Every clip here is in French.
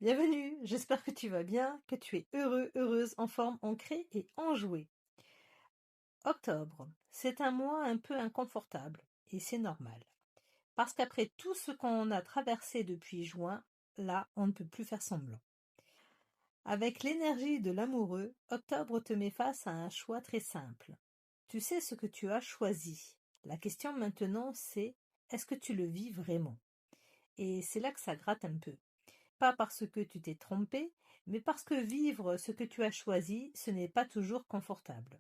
Bienvenue, j'espère que tu vas bien, que tu es heureux, heureuse, en forme, ancrée et enjouée. Octobre, c'est un mois un peu inconfortable et c'est normal. Parce qu'après tout ce qu'on a traversé depuis juin, là, on ne peut plus faire semblant. Avec l'énergie de l'amoureux, octobre te met face à un choix très simple. Tu sais ce que tu as choisi. La question maintenant, c'est est-ce que tu le vis vraiment? Et c'est là que ça gratte un peu. Pas parce que tu t'es trompé, mais parce que vivre ce que tu as choisi, ce n'est pas toujours confortable.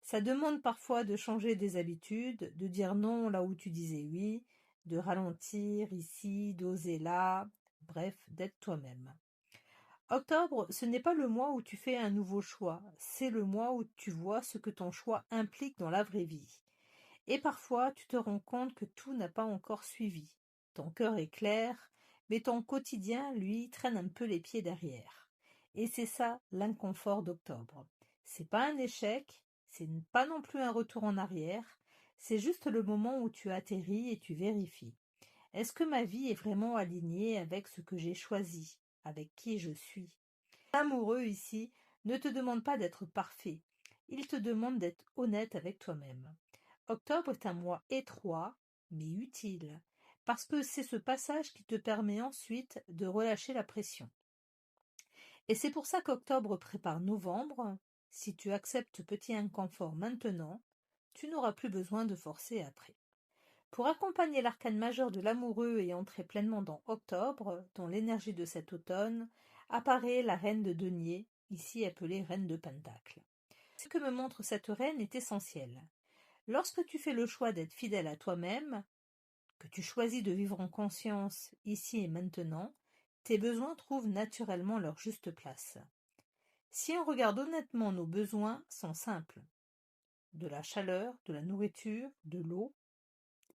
Ça demande parfois de changer des habitudes, de dire non là où tu disais oui, de ralentir ici, d'oser là, bref, d'être toi-même. Octobre, ce n'est pas le mois où tu fais un nouveau choix, c'est le mois où tu vois ce que ton choix implique dans la vraie vie. Et parfois, tu te rends compte que tout n'a pas encore suivi. Ton cœur est clair, mais ton quotidien, lui, traîne un peu les pieds derrière. Et c'est ça l'inconfort d'octobre. C'est pas un échec, c'est pas non plus un retour en arrière, c'est juste le moment où tu atterris et tu vérifies. Est-ce que ma vie est vraiment alignée avec ce que j'ai choisi, avec qui je suis? L'amoureux ici ne te demande pas d'être parfait, il te demande d'être honnête avec toi-même. Octobre est un mois étroit, mais utile, parce que c'est ce passage qui te permet ensuite de relâcher la pression. Et c'est pour ça qu'octobre prépare novembre. Si tu acceptes ce petit inconfort maintenant, tu n'auras plus besoin de forcer après. Pour accompagner l'arcane majeur de l'amoureux et entrer pleinement dans octobre, dans l'énergie de cet automne, apparaît la reine de denier, ici appelée reine de pentacle. Ce que me montre cette reine est essentiel. Lorsque tu fais le choix d'être fidèle à toi-même, que tu choisis de vivre en conscience ici et maintenant, tes besoins trouvent naturellement leur juste place. Si on regarde honnêtement, nos besoins sont simples. De la chaleur, de la nourriture, de l'eau,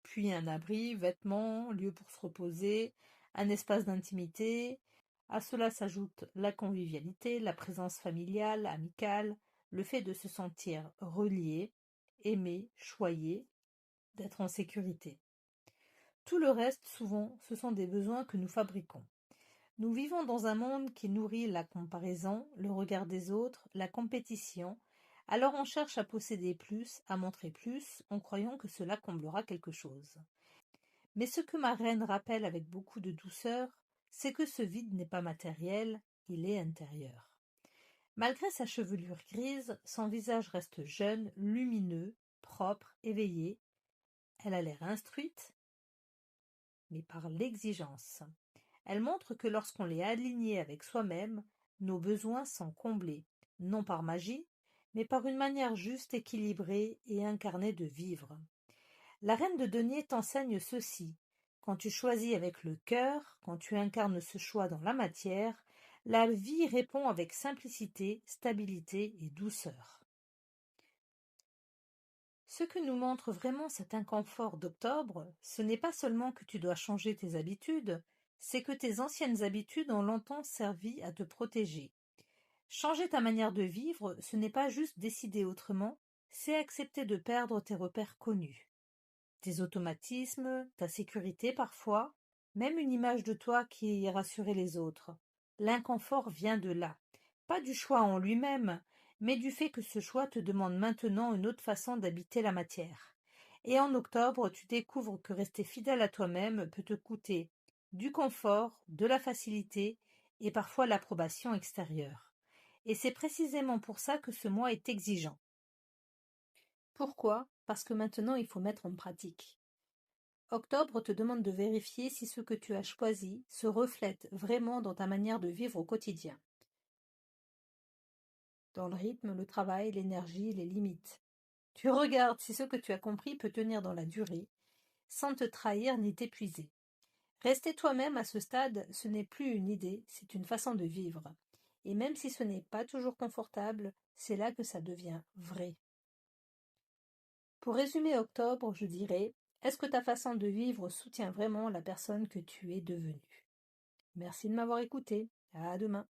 puis un abri, vêtements, lieu pour se reposer, un espace d'intimité. À cela s'ajoute la convivialité, la présence familiale, amicale, le fait de se sentir relié, aimé, choyé, d'être en sécurité. Tout le reste, souvent, ce sont des besoins que nous fabriquons. Nous vivons dans un monde qui nourrit la comparaison, le regard des autres, la compétition, alors on cherche à posséder plus, à montrer plus, en croyant que cela comblera quelque chose. Mais ce que ma reine rappelle avec beaucoup de douceur, c'est que ce vide n'est pas matériel, il est intérieur. Malgré sa chevelure grise, son visage reste jeune, lumineux, propre, éveillé. Elle a l'air instruite, mais par l'exigence. Elle montre que lorsqu'on est aligné avec soi-même, nos besoins sont comblés, non par magie, mais par une manière juste, équilibrée et incarnée de vivre. La reine de denier t'enseigne ceci. Quand tu choisis avec le cœur, quand tu incarnes ce choix dans la matière, la vie répond avec simplicité, stabilité et douceur. Ce que nous montre vraiment cet inconfort d'octobre, ce n'est pas seulement que tu dois changer tes habitudes, c'est que tes anciennes habitudes ont longtemps servi à te protéger. Changer ta manière de vivre, ce n'est pas juste décider autrement, c'est accepter de perdre tes repères connus. Tes automatismes, ta sécurité parfois, même une image de toi qui rassurait les autres. L'inconfort vient de là, pas du choix en lui-même, mais du fait que ce choix te demande maintenant une autre façon d'habiter la matière. Et en octobre, tu découvres que rester fidèle à toi-même peut te coûter du confort, de la facilité et parfois l'approbation extérieure. Et c'est précisément pour ça que ce mois est exigeant. Pourquoi? Parce que maintenant il faut mettre en pratique. Octobre te demande de vérifier si ce que tu as choisi se reflète vraiment dans ta manière de vivre au quotidien. Dans le rythme, le travail, l'énergie, les limites. Tu regardes si ce que tu as compris peut tenir dans la durée, sans te trahir ni t'épuiser. Rester toi-même à ce stade, ce n'est plus une idée, c'est une façon de vivre. Et même si ce n'est pas toujours confortable, c'est là que ça devient vrai. Pour résumer octobre, je dirais, est-ce que ta façon de vivre soutient vraiment la personne que tu es devenue? Merci de m'avoir écouté. À demain.